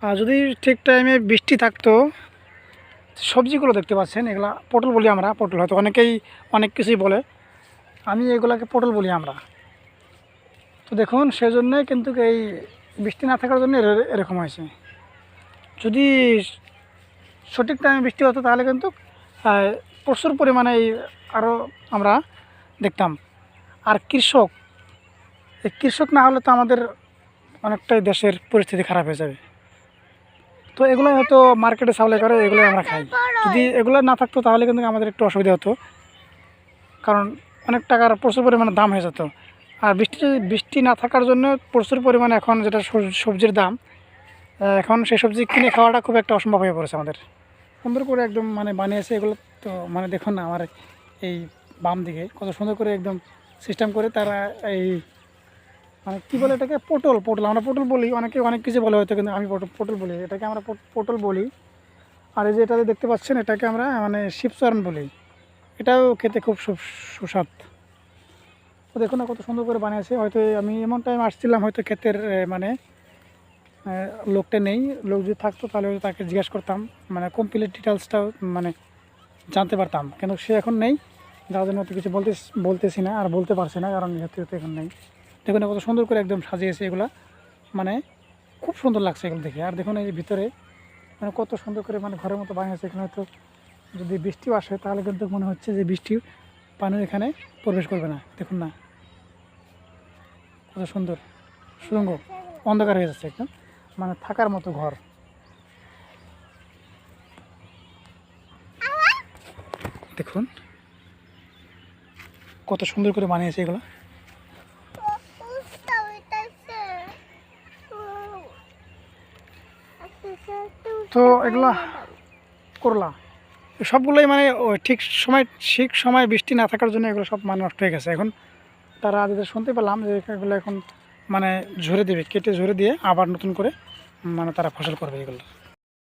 আর যদি ঠিক টাইমে বৃষ্টি থাকতো, সবজিগুলো দেখতে পাচ্ছেন, এগুলা পটল বলি আমরা। পটল হয়তো অনেকেই অনেক কিছুই বলে, আমি এগুলাকে পটল বলি আমরা। তো দেখুন, সেজন্যই কিন্তু এই বৃষ্টি না থাকার জন্য এরকম হয়েছে। যদি সঠিক টাইমে বৃষ্টি হতো তাহলে কিন্তু প্রচুর পরিমাণে আরও আমরা দেখতাম। আর এই কৃষক না হলে তো আমাদের অনেকটাই দেশের পরিস্থিতি খারাপ হয়ে যাবে। তো এগুলো হয়তো মার্কেটে সাপ্লাই করে, এগুলো আমরা খাই। যদি এগুলো না থাকতো তাহলে কিন্তু আমাদের একটু অসুবিধা হতো, কারণ অনেক টাকার প্রচুর পরিমাণে দাম হয়ে যেত। আর বৃষ্টি না থাকার জন্য প্রচুর পরিমাণে এখন যেটা সবজির দাম, এখন সেই সবজি কিনে খাওয়াটা খুব একটা অসম্ভব হয়ে পড়েছে আমাদের। সুন্দর করে একদম বানিয়েছে এগুলো। তো দেখুন না, আমার এই বাম দিকে কত সুন্দর করে একদম সিস্টেম করে তারা এই কী বলে এটাকে, পটল আমরা পটল বলি, অনেকে অনেক কিছু বলে হয়তো, কিন্তু আমি পটল বলি, এটাকে আমরা পটল বলি। আর এই যে এটাতে দেখতে পাচ্ছেন, এটাকে আমরা শিবচরণ বলি। এটাও খেতে খুব সুস্বাদ। তো দেখুন না কত সুন্দর করে বানিয়েছে। হয়তো আমি এমন টাইম আসছিলাম, হয়তো ক্ষেতের লোকটা নেই। লোক যদি থাকতো তাহলে হয়তো তাকে জিজ্ঞাসা করতাম, কমপ্লিট ডিটেলসটাও জানতে পারতাম, কিন্তু সে এখন নেই, যার জন্য তো কিছু বলতেছি না আর বলতে পারছি না, কারণ যেহেতু এখন নেই। দেখুন কত সুন্দর করে একদম সাজিয়েছে এগুলা, খুব সুন্দর লাগছে এগুলো দেখে। আর দেখুন এই ভিতরে কত সুন্দর করে ঘরের মতো বানিয়েছে। এখানে হয়তো যদি বৃষ্টিও আসে তাহলে কিন্তু মনে হচ্ছে যে বৃষ্টির পানি এখানে প্রবেশ করবে না। দেখুন না কত সুন্দর সুড়ঙ্গ, অন্ধকার হয়ে যাচ্ছে একদম, থাকার মতো ঘর। দেখুন কত সুন্দর করে বানিয়েছে এগুলো। তো এগুলা করলা সবগুলোই ঠিক সময় বৃষ্টি না থাকার জন্য এগুলো সব নষ্ট হয়ে গেছে। এখন তারা আজকে শুনতে পেলাম যে এগুলো এখন ঝরে দেবে, কেটে ঝরে দিয়ে আবার নতুন করে তারা ফসল করবে এগুলো।